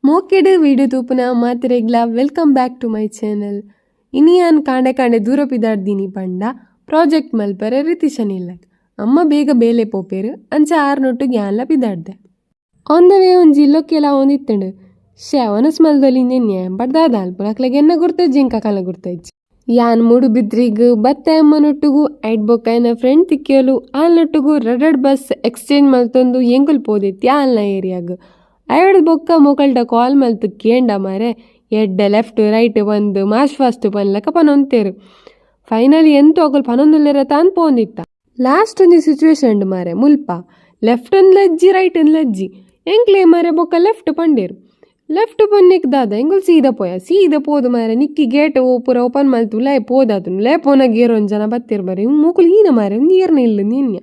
ಮೋಕೆಡ್ video ತೂಪುನ ಮಾತಿರೆಗ್ಲ welcome back to my channel. ಇನಿಯಾನ್ ಕಾಂಡೆ ಕಾಂಡೆ ದೂರ ಪಿದಾಡ್ದೀನಿ ಪಂಡ ಪ್ರಾಜೆಕ್ಟ್ ಮಲ್ಪರೆ ರಿತಿಶನ್ ಇಲ್ಲ ಅಮ್ಮ ಬೇಗ ಬೇಲೆ ಪೋಪೇರು ಅಂಚ ಆರ್ನೊಟ್ಟು ಗ್ಯಾನ್ಲ ಪಿದಾಡ್ದೆ. ಆನ್ ದ ವೇ ಒಂಜಿ ಇಲ್ಲೊಕ್ಕೆಲ್ಲ ಒಂದಿತ್ತಂಡು ಶವನಸ್ ಮಲ್ದೊಲಿಂದೆನ್ಯ ಬಡ್ದಾದ ಅಲ್ಪುನಕ್ಲೆಗೆ ಎನ್ನ ಗುರ್ತಜ್ಜಿ ಇಂಕ ಕಾಲ ಗುರ್ತಜ್ಜಿ ಯಾನ್ ಮೂಡು ಬಿದ್ರಿಗ್ ಬತ್ತ ಎಮ್ಮನೊಟ್ಟುಗು ಐಟ್ ಬೊಕ್ಕ ಫ್ರೆಂಡ್ ತಿಕ್ಕಿಯಲು ಆಲ್ನೊಟ್ಟುಗು ರಡಡ್ ಬಸ್ ಎಕ್ಸ್ಚೇಂಜ್ ಮಲ್ತೊಂದು ಎಂಕುಲ್ ಪೋದಿತ್ತಿ ಆಲ್ನ ಏರಿಯಾಗ್ ಐವಡ್ ಬೊಕ್ಕ ಮೊಕಲ್ಡ ಕಾಲ್ ಮಲ್ತು ಕೇಂಡ ಮಾರೆ ಎಡ್ಡ ಲೆಫ್ಟ್ ರೈಟ್ ಬಂದು ಮಾಶ್ ಫಾಸ್ಟ್ ಪನ್ಲಕ ಪನೊಂತೇರು. ಫೈನಲಿ ಎಂತ ಒಕಲ್ ಪನೊಂದುಲ್ಲೆರ ತಾನ್ ಪೋಂದಿತ್ತ. ಲಾಸ್ಟ್ ಒಂಜಿ ಸಿಚುವೇಶನ್ ಮಾರೆ ಮುಲ್ಪ ಲೆಫ್ಟ್ ಲಜ್ಜಿ ರೈಟ್ ಲಜ್ಜಿ ಎಂಕ್ಲೆ ಮಾರೆ ಬೊಕ್ಕ ಲೆಫ್ಟ್ ಪಂಡೇರು. ಲೆಫ್ಟ್ ಪೊನ್ನಿಕ್ ದಾದ ಎಂಗುಲ್ ಸೀದ ಪೋದು ಮಾರೆ ನಿಕ್ಕಿ ಗೇಟ್ ಪೂರ ಓಪನ್ ಮಲ್ತು ಲೈ ಪೋದಾತು ಲೈ ಪೋನ ಗೇರ್ ಒಂದ್ ಜನ ಬತ್ತಿರ್ ಬರೀ ಮೂಕುಲು ಈನ ಮಾರೆ ನೀರ್ನ ಇಲ್ಲ ನಿನ್ಯ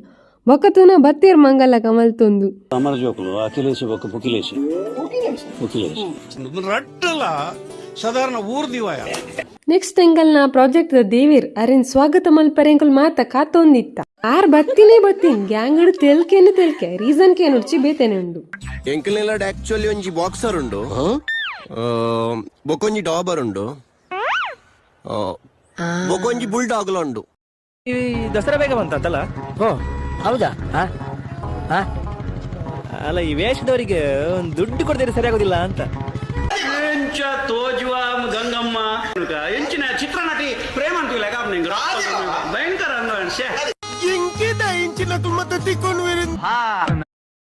ಬೊಕ್ಕತುನ ಬತ್ತಿರ್ ಮಂಗಲ ಕಮಲ್ತೊಂದು ಅಮರ ಜೋಕುಲು ಅಖಿಲೇಶ್ ಬೊಕ್ಕ ಪುಕಿಲೇಶ್ ರಟ್ಟಲ ಸಾಧಾರಣ ಊರ್ ದಿವಾಯ. ನೆಕ್ಸ್ಟ್ ಎಂಕಲ್ನ ಪ್ರಾಜೆಕ್ಟ್ ದ ದೇವೀರ್ ಅರೆನ್ ಸ್ವಾಗತ ಮಲ್ಪರೆ ಎಂಕುಲ್ ಮಾತ ಕಾತೊಂದಿತ್ತ ಆರ್ ಬತ್ತಿನಿ ಗ್ಯಾಂಗ್ ತೆಲ್ಕೆ ರೀಸನ್ ಕೆ ನುಡ್ಚಿ ಬೇತೇನೆ ಉಂಡು. ಎಂಕಲ್ನೆಲ್ಲ ಆಕ್ಚುಲಿ ಒಂಜಿ ಬಾಕ್ಸರ್ ಉಂಡು ಬೊಕೊಂಜಿ ಡಾಬರ್ ಉಂಡು ಬೊಕೊಂಜಿ ಬುಲ್ ಡಾಗ್ಲ ಉಂಡು. ಈ ದಸರಾ ಬೇಗ ಬಂತಲ್ಲ? ಹೌದಾ? ಅಲ್ಲ ಈ ವೇಷದವರಿಗೆ ಒಂದು ದುಡ್ಡು ಕೊಡ್ತೀರಿ ಸರಿಯಾಗೋದಿಲ್ಲ ಅಂತ. ತೋಜುವ ಗಂಗಮ್ಮ ಎಂಚಿನ ಚಿತ್ರನಟಿ ಪ್ರೇಮ ಭಯಂಕರ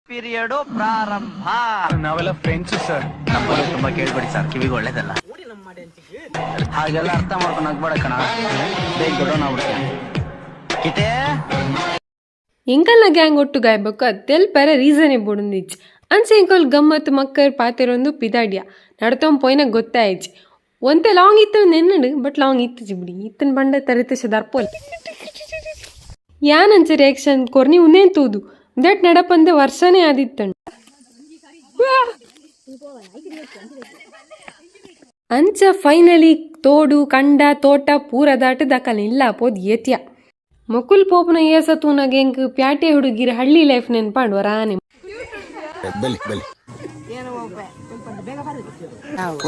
ಪೀರಿಯಡ್ ಪ್ರಾರಂಭ. ನಾವೆಲ್ಲ ಫ್ರೆಂಡ್ಸ್ ಸರ್. ನಮ್ಮಲ್ಲಿ ತುಂಬಾ ಕೇಳ್ಬೇಡಿ ಸರ್, ಕಿವಿಗೆ ಒಳ್ಳೇದಲ್ಲ ಹಾಗೆಲ್ಲ ಅರ್ಥ ಮಾಡ್ಕೊಂಡು ನಗ್ಬೇಡ ಕಣ. ಬೇಗ ದೊಡ್ಡವನಾಗ್ಬಿಡ್ತೀನಿ. ಎಂಕಲ್ನ ಗ್ಯಾಂಗ್ ಒಟ್ಟು ಗಾಯ್ಬೊಕ್ಕ ತೆಲ್ಪರೆ ರೀಸನ್ ಬುಡಂದಿಚ್ ಅನ್ಸೆ ಎಂಕಲ್ ಗಮ್ಮತ್ ಮಕ್ಕರ್ ಪಾತೆರೊಂದು ಪಿದಾಡ್ಯ ನಡ್ತೊಂದು ಪೋಯ್ನ ಗೊತ್ತಾಯ್ಚಿ ಒಂತೆ ಲಾಂಗ್ ಇತ್ತು ನೆನ್ನಡು ಬಟ್ ಲಾಂಗ್ ಇತ್ತು ಬಿಡಿ ಇತ್ತನ ಬಂಡ ತರಿತಶ ದರ್ಪೋಲ್ ಯಾನಂಚ ರಿಯಾಕ್ಷನ್ ಕೊರ್ನಿ ಉನ್ನೇನ್ ತೂದು ದಟ್ ನಡಪಂದೆ ವರ್ಷನೇ ಆದಿತ್ತಂಡು ಅಂಚ ಫೈನಲಿ ತೋಡು ಕಂಡ ತೋಟ ಪೂರ ದಾಟ ದಕಲ್ ಇಲ್ಲ ಪೋದ್ ಏತ್ಯ ಮಕುಲ್ ಪೋಪನ ಏಸ ತೂನಗೆ ಎಂಕ್ ಪ್ಯಾಟೆ ಹುಡುಗಿರ ಹಳ್ಳಿ ಲೈಫ್ ನೆನ್ಪಾಂಡ್ ವರಾನೆ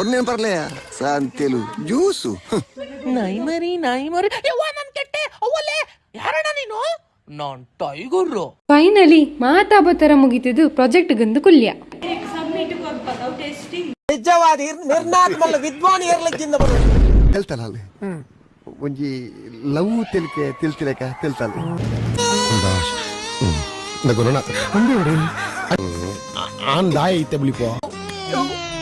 ಒಂದೇನು ಬರ್ಲೆಯ ಸಂತೆಲು ಜ್ಯೂಸು ನಾಯಿ ಮರಿ ನನ್ ಕೆಟ್ಟೆ ಅವಲೇ ಯಾರಣ್ಣ ನೀನು? ನಾನ್ ಟೈಗರ್. ಫೈನಲಿ ಮಾತಾಬತ್ತರ ಮುಗಿತಿದ್ದು ಪ್ರಾಜೆಕ್ಟ್ ಗಂದು ಕುಲ್ಯ ನಿಜವಾದಿ ನಿರ್ಣಾತ್ಮಕ ವಿದ್ವಾನ್ ಇರ್ಲಿಕ್ಕಿಂದ ಹೇಳ್ತಲ್ಲ ಒಂಜಿ ಲವ್ ತಿಳ್ತಿಲಕ ತಿಳ್ತಲ್ಲ ಆನ್ ದಾಯ ಐತೆ ಬಿಳಿಪೋ